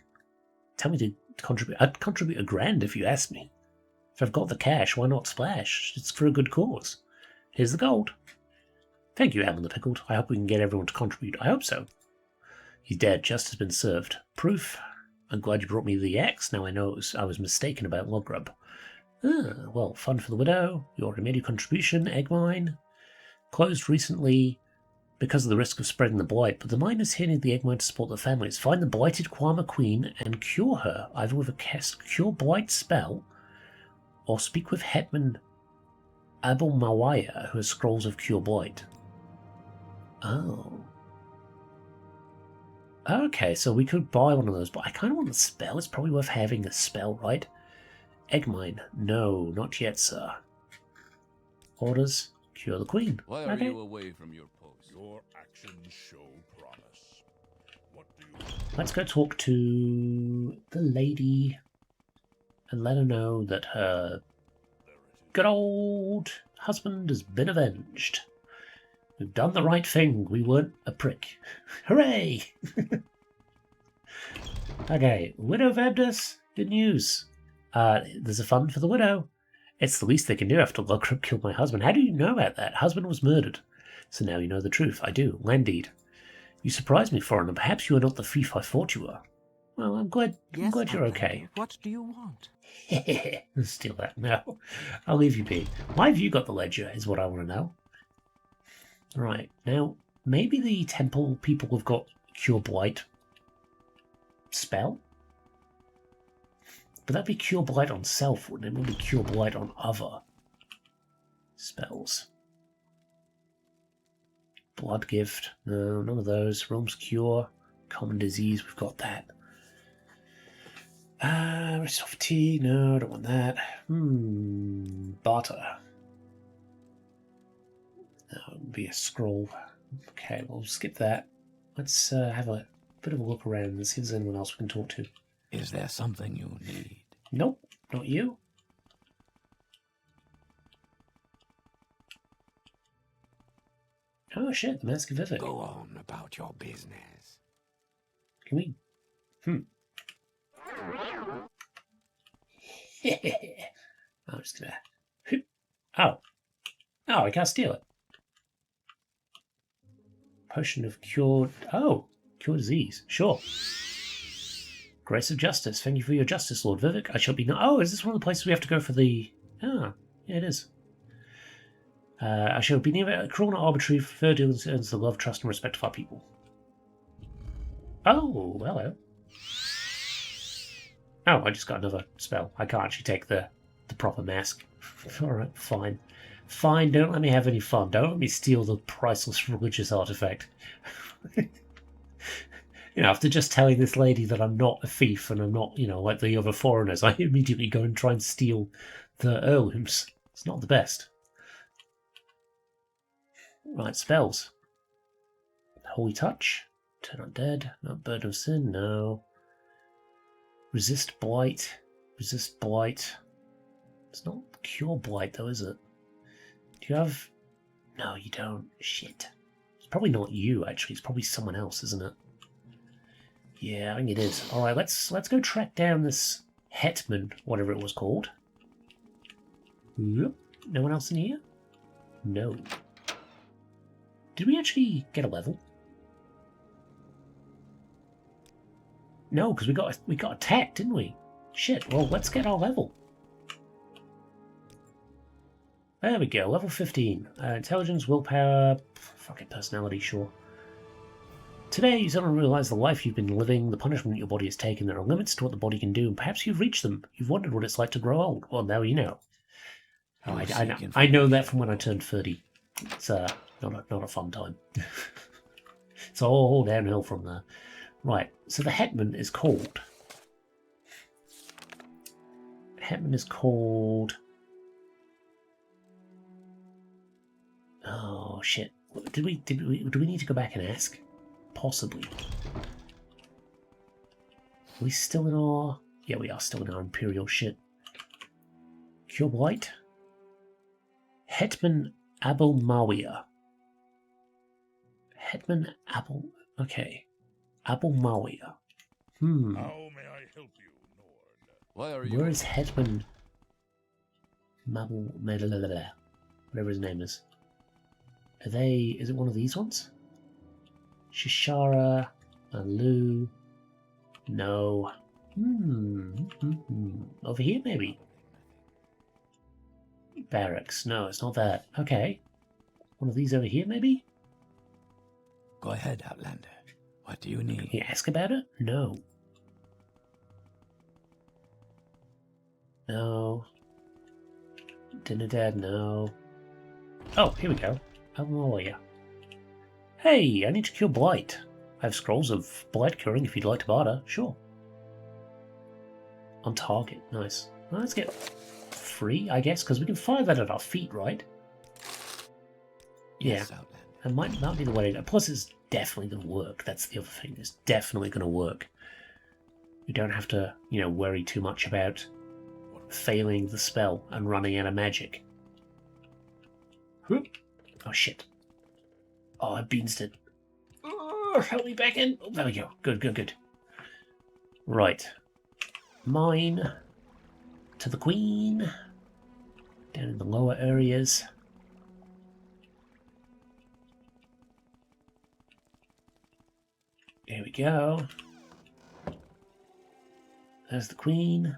Tell me to contribute. I'd contribute $1,000 if you asked me. If I've got the cash, why not splash? It's for a good cause. Here's the gold. Thank you, Alan the Pickled. I hope we can get everyone to contribute. I hope so. He's dead. Justice has been served. Proof? I'm glad you brought me the X. Now I know I was mistaken about log grub. Ah, well, fun for the widow. You already made your contribution. Egg mine. Closed recently because of the risk of spreading the blight, but the miners here need the egg mine to support their families. Find the blighted Kwama Queen and cure her, either with a cast Cure Blight spell, or speak with Hetman Abel Mawaya, who has scrolls of Cure Blight. Oh. Okay, so we could buy one of those, but I kind of want the spell. It's probably worth having a spell, right? Egg mine. No, not yet, sir. Orders. Cure the queen. Why are you away from your post? Your actions show promise. What do you... Let's go talk to the lady and let her know that her good old husband has been avenged. We've done the right thing. We weren't a prick. Hooray! Okay, Widow Vabdas. Good news. There's a fund for the widow. It's the least they can do after Logrup killed my husband. How do you know about that? Husband was murdered. So now you know the truth. I do. Land deed. You surprised me, foreigner. Perhaps you are not the thief I thought you were. Well, I'm glad you're okay. What do you want? Steal that. No. I'll leave you be. Why have you got the ledger, is what I want to know. Right. Now, maybe the temple people have got Cure Blight spell? But that'd be Cure Blight on self, wouldn't it? It would be Cure Blight on other spells. Blood Gift. No, none of those. Realm's Cure. Common Disease. We've got that. Rest of Tea. No, I don't want that. Barter. That would be a scroll. Okay, we'll skip that. Let's have a bit of a look around and see if there's anyone else we can talk to. Is there something you need? Nope, not you. Oh shit, the Mask of Vivek. Go on about your business. Can we... I'm just gonna... Oh, I can't steal it. Potion of Cure... Oh, Cure Disease. Sure. Grace of Justice. Thank you for your justice, Lord Vivek. I shall be... Oh, is this one of the places we have to go for the... Ah, yeah, it is. I shall be near a cruel and arbitrary fair dealings earns the love, trust, and respect of our people. Oh, hello. Oh, I just got another spell. I can't actually take the proper mask. Alright, fine. Fine, don't let me have any fun. Don't let me steal the priceless religious artifact. You know, after just telling this lady that I'm not a thief and I'm not, you know, like the other foreigners, I immediately go and try and steal the heirlooms. It's not the best. Right, spells. Holy Touch. Turn undead. No. Burden of Sin. No. Resist Blight. Resist Blight. It's not Cure Blight though, is it? Do you have... No, you don't. Shit. It's probably not you, actually. It's probably someone else, isn't it? Yeah, I think it is. Alright, let's go track down this Hetman, whatever it was called. Yep. No one else in here? No. Did we actually get a level? No, because we got attacked, didn't we? Shit, well, let's get our level. There we go, level 15. Intelligence, willpower, fucking personality, sure. Today, you suddenly realise the life you've been living, the punishment your body has taken. There are limits to what the body can do, and perhaps you've reached them. You've wondered what it's like to grow old. Well, now you know. Oh, I know that from when I turned 30. It's not a fun time. It's all downhill from there. Right, so the Hetman is called... Hetman is called... Oh, shit. Do we need to go back and ask? Possibly. Are we still in our... Yeah, we are still in our Imperial shit. Cure Blight. Hetman Abel Mawia. Hetman Abel... Okay. Abel Mawia. How may I help you, Nord? Why are you... Where is Hetman... Mabel... Whatever his name is. Are they... Is it one of these ones? Shishara... Malu... No. Over here, maybe? Barracks. No, it's not that. Okay. One of these over here, maybe? Go ahead, Outlander. What do you Can need? you ask about it? No. No. Dinner Dad, no. Oh, here we go. How are you? Hey, I need to cure blight. I have scrolls of blight curing if you'd like to barter. Sure. On target. Nice. Well, let's get free, I guess, because we can fire that at our feet, right? Yes, Yeah. Outlander. That might be the way to go. Plus, it's definitely going to work. That's the other thing. It's definitely going to work. You don't have to, worry too much about failing the spell and running out of magic. Whoop. Oh, shit. Oh, I beansed it. Oh, help me back in. Oh, there we go. Good. Right. Mine. To the queen. Down in the lower areas. Here we go. There's the queen.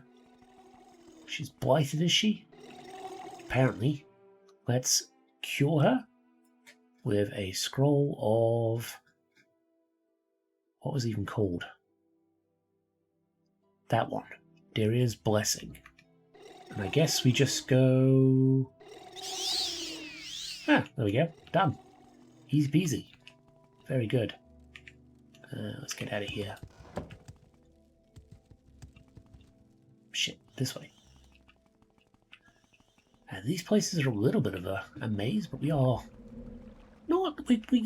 She's blighted, is she? Apparently. Let's cure her with a scroll of... What was it even called? That one. Daria's Blessing. And I guess we just go... Ah, there we go. Done. Easy peasy. Very good. Let's get out of here. Shit, this way. These places are a little bit of a maze, but we are... You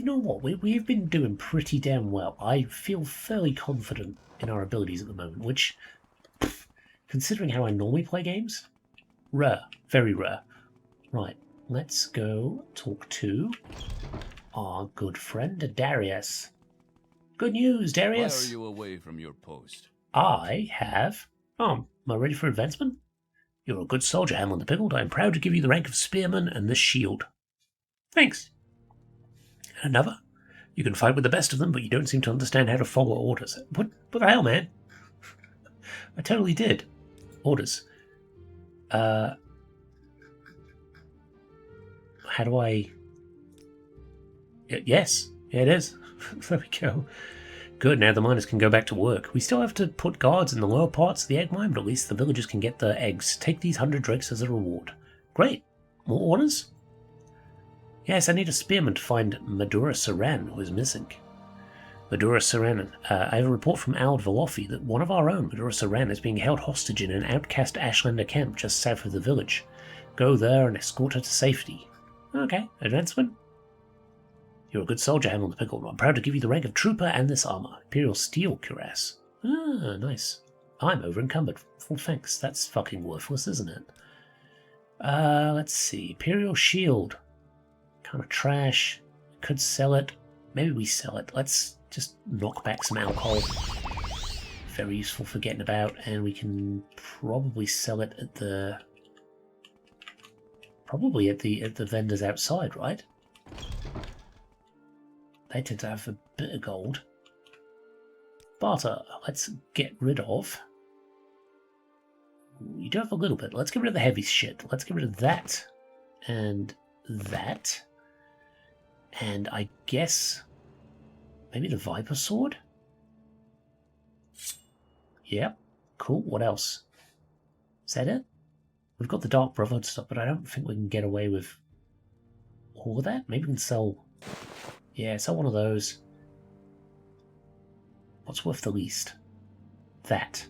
know what? We've been doing pretty damn well. I feel fairly confident in our abilities at the moment, which, considering how I normally play games, rare. Very rare. Right, let's go talk to our good friend Darius. Good news, Why Darius. are you away from your post? I have... Oh, am I ready for advancement? You're a good soldier, Hamlin the Pickled. I am proud to give you the rank of Spearman and this shield. Thanks. Another. You can fight with the best of them, but you don't seem to understand how to follow orders. What the hell, man? I totally did. Orders. How do I... Yes. Yeah, it is. There we go. Good, now the miners can go back to work. We still have to put guards in the lower parts of the egg mine, but at least the villagers can get their eggs. Take these 100 drakes as a reward. Great. More orders? Yes, I need a spearman to find Madura Saran, who is missing. Madura Saran. I have a report from Ald Velofi that one of our own, Madura Saran, is being held hostage in an outcast Ashlander camp just south of the village. Go there and escort her to safety. Okay, advancement? You're a good soldier, Hamlin the Pickled. I'm proud to give you the rank of trooper and this armor. Imperial steel cuirass. Ah, nice. I'm over encumbered. Well, thanks. That's fucking worthless, isn't it? Let's see. Imperial shield. Kind of trash. Could sell it. Maybe we sell it. Let's just knock back some alcohol. Very useful for getting about, and we can probably sell it at the... Probably at the vendors outside, right? They tend to have a bit of gold. Barter. Let's get rid of... You do have a little bit. Let's get rid of the heavy shit. Let's get rid of that. And that. And I guess... Maybe the Viper Sword? Yep. Cool. What else? Is that it? We've got the Dark Brotherhood stuff, but I don't think we can get away with all of that. Maybe we can sell... Yeah, sell one of those. What's worth the least? That.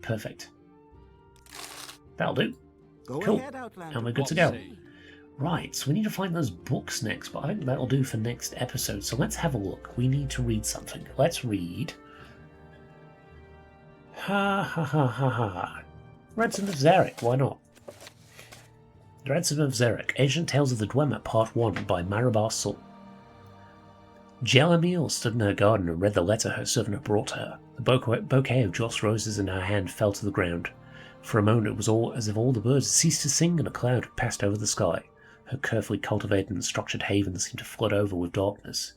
Perfect. That'll do. Go Cool. ahead, Outlander. And we're good to go. Right, so we need to find those books next, but I think that'll do for next episode. So let's have a look. We need to read something. Let's read... Ransom of Zarek, why not? The Ransom of Zarek, Ancient Tales of the Dwemer, Part 1, by Marabar Sul. Jelamil stood in her garden and read the letter her servant had brought her. The bouquet of joss roses in her hand fell to the ground. For a moment it was all as if all the birds had ceased to sing and a cloud had passed over the sky. Her carefully cultivated and structured haven seemed to flood over with darkness.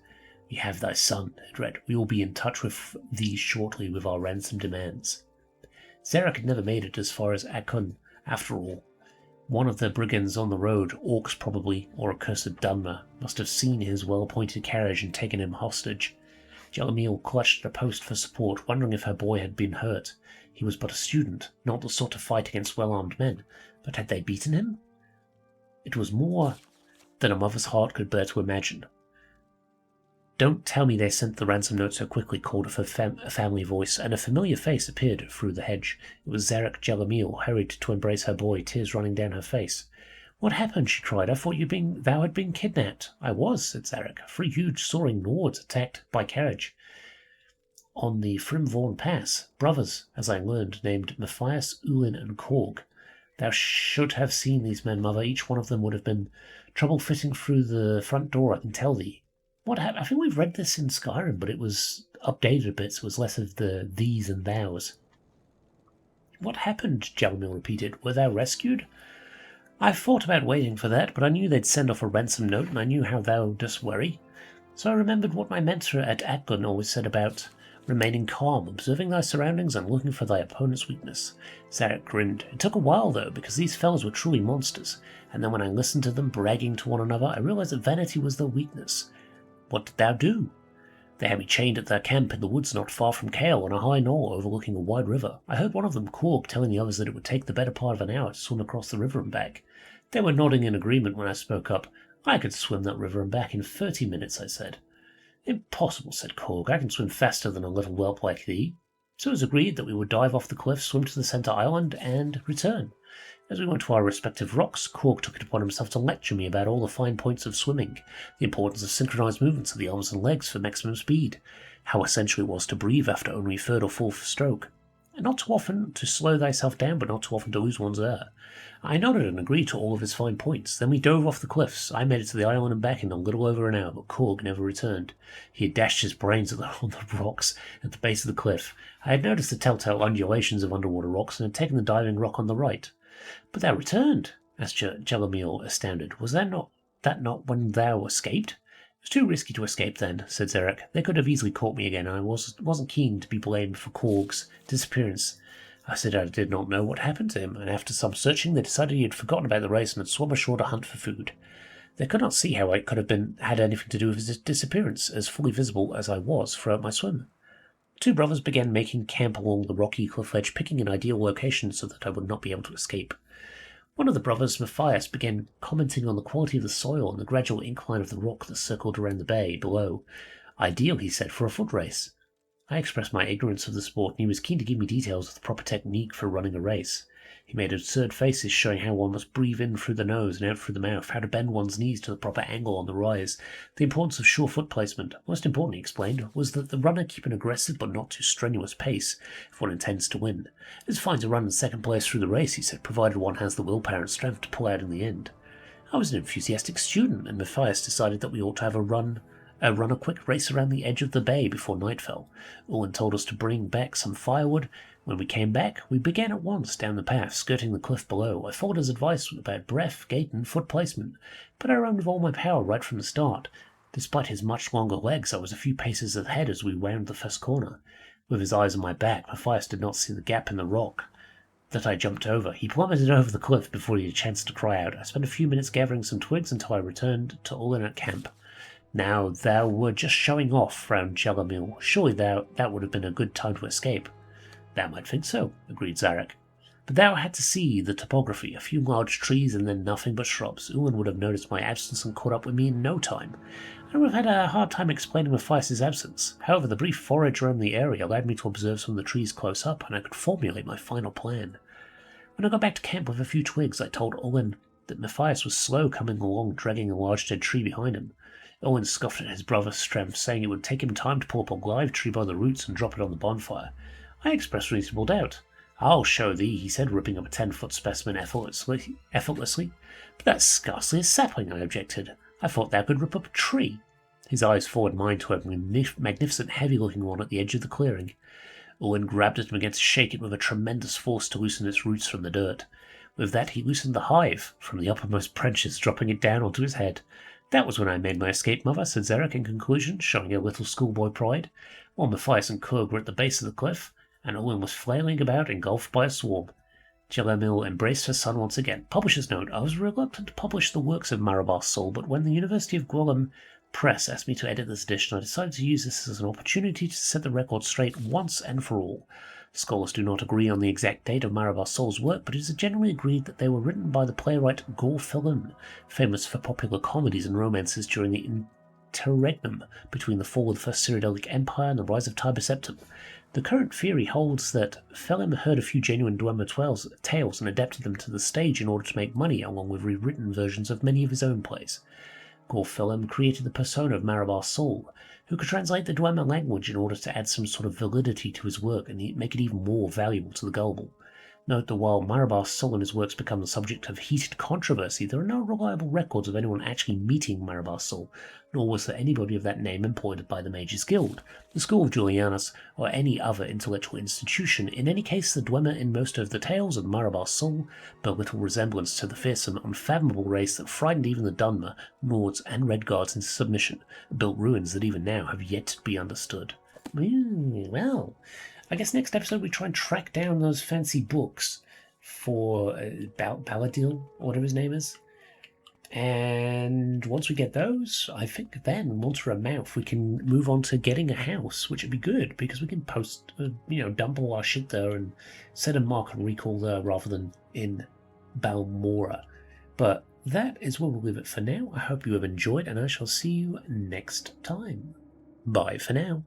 "We have thy son," it read. "We will be in touch with thee shortly with our ransom demands." Zarek had never made it as far as Akun, after all. One of the brigands on the road, orcs probably, or accursed Dunmer, must have seen his well-appointed carriage and taken him hostage. Jellamil clutched at a post for support, wondering if her boy had been hurt. He was but a student, not the sort to fight against well-armed men, but had they beaten him? It was more than a mother's heart could bear to imagine. "Don't tell me they sent the ransom note so quickly," called a family voice, and a familiar face appeared through the hedge. It was Zarek Jellamil, hurried to embrace her boy, tears running down her face. "What happened?" she cried. "I thought thou had been kidnapped." "I was," said Zarek. "3 huge soaring lords attacked by carriage on the Frimvorn Pass. Brothers, as I learned, named Matthias, Ulin, and Korg. Thou should have seen these men, mother. Each one of them would have been trouble fitting through the front door, I can tell thee." What happened? I think we've read this in Skyrim, but it was updated a bit, so it was less of the these and thous. "What happened?" Jellamil repeated. "Were thou rescued?" "I thought about waiting for that, but I knew they'd send off a ransom note, and I knew how thou dost worry. So I remembered what my mentor at Athlon always said about remaining calm, observing thy surroundings, and looking for thy opponent's weakness." Zarek grinned. "It took a while, though, because these fellows were truly monsters, and then when I listened to them bragging to one another, I realized that vanity was their weakness." "What did thou do?" "They had me chained at their camp in the woods not far from Kale on a high knoll overlooking a wide river. I heard one of them, Korg, telling the others that it would take the better part of an hour to swim across the river and back. They were nodding in agreement when I spoke up. "I could swim that river and back in 30 minutes, I said. "Impossible," said Korg. "I can swim faster than a little whelp like thee." So it was agreed that we would dive off the cliff, swim to the center island, and return. As we went to our respective rocks, Korg took it upon himself to lecture me about all the fine points of swimming, the importance of synchronized movements of the arms and legs for maximum speed, how essential it was to breathe after only third or fourth stroke, and not too often to slow thyself down, but not too often to lose one's air. I nodded and agreed to all of his fine points. Then we dove off the cliffs. I made it to the island and back in a little over an hour, but Korg never returned. He had dashed his brains on the rocks at the base of the cliff. I had noticed the telltale undulations of underwater rocks and had taken the diving rock on the right. "But thou returned?" asked Jellamil, astounded. "Was that not when thou escaped?" "It was too risky to escape then," said Zarek. "They could have easily caught me again, and I wasn't keen to be blamed for Korg's disappearance." I said I did not know what happened to him, and after some searching they decided he had forgotten about the race and had swum ashore to hunt for food. They could not see how I could have had anything to do with his disappearance, as fully visible as I was throughout my swim. The 2 brothers began making camp along the rocky cliff edge, picking an ideal location so that I would not be able to escape. One of the brothers, Matthias, began commenting on the quality of the soil and the gradual incline of the rock that circled around the bay below. "Ideal," he said, "for a foot race." I expressed my ignorance of the sport, and he was keen to give me details of the proper technique for running a race. He made absurd faces showing how one must breathe in through the nose and out through the mouth, how to bend one's knees to the proper angle on the rise. The importance of sure foot placement, most important, he explained, was that the runner keep an aggressive but not too strenuous pace if one intends to win. "It's fine to run in second place through the race," he said, "provided one has the willpower and strength to pull out in the end." I was an enthusiastic student, and Matthias decided that we ought to have run a quick race around the edge of the bay before night fell. Owen told us to bring back some firewood. When we came back, we began at once down the path, skirting the cliff below. I followed his advice about breath, gait, and foot placement, but I ran with all my power right from the start. Despite his much longer legs, I was a few paces ahead as we rounded the first corner. With his eyes on my back, Matthias did not see the gap in the rock that I jumped over. He plummeted over the cliff before he had a chance to cry out. I spent a few minutes gathering some twigs until I returned to Olin at camp. "Now thou were just showing off," frowned Jellamil. "Surely that would have been a good time to escape." "Thou might think so," agreed Zarek. "But thou had to see the topography, a few large trees and then nothing but shrubs. Ulin would have noticed my absence and caught up with me in no time. I would have had a hard time explaining Matthias' absence. However, the brief forage around the area allowed me to observe some of the trees close up, and I could formulate my final plan. When I got back to camp with a few twigs, I told Olin that Matthias was slow coming along, dragging a large dead tree behind him. Owen scoffed at his brother's strength, saying it would take him time to pull up a live tree by the roots and drop it on the bonfire. I expressed reasonable doubt. "I'll show thee," he said, ripping up a 10-foot specimen effortlessly. "But that's scarcely a sapling," I objected. "I thought thou could rip up a tree." His eyes followed mine to a magnificent, heavy-looking one at the edge of the clearing. Owen grabbed it and began to shake it with a tremendous force to loosen its roots from the dirt. With that, he loosened the hive from the uppermost branches, dropping it down onto his head. That was when I made my escape, mother, said Zarek in conclusion, showing a little schoolboy pride, while Matthias and Kurg were at the base of the cliff, and Owen was flailing about, engulfed by a swarm. Jelamil embraced her son once again. Publisher's note: I was reluctant to publish the works of Marabar Sol, but when the University of Gwelem Press asked me to edit this edition, I decided to use this as an opportunity to set the record straight once and for all. Scholars do not agree on the exact date of Marabar Sol's work, but it is generally agreed that they were written by the playwright Gore Film, famous for popular comedies and romances during the interregnum between the fall of the First Cyrodiilic Empire and the rise of Tiber Septim. The current theory holds that Felim heard a few genuine Dwemer tales and adapted them to the stage in order to make money, along with rewritten versions of many of his own plays. Gore Felim created the persona of Marabar Sol, who could translate the Dwemer language in order to add some sort of validity to his work and make it even more valuable to the gullible. Note that while Marabar Sol and his works become the subject of heated controversy, there are no reliable records of anyone actually meeting Marabar Sol, nor was there anybody of that name employed by the Mages Guild, the School of Julianus, or any other intellectual institution. In any case, the Dwemer in most of the tales of Marabar Sol bear little resemblance to the fearsome, unfathomable race that frightened even the Dunmer, Nords, and Redguards into submission, built ruins that even now have yet to be understood. Well, I guess next episode we try and track down those fancy books for Baladil, or whatever his name is. And once we get those, I think then, once we're a mouth, we can move on to getting a house, which would be good, because we can post, dump all our shit there and set a mark and recall there rather than in Balmora. But that is where we'll leave it for now. I hope you have enjoyed, and I shall see you next time. Bye for now.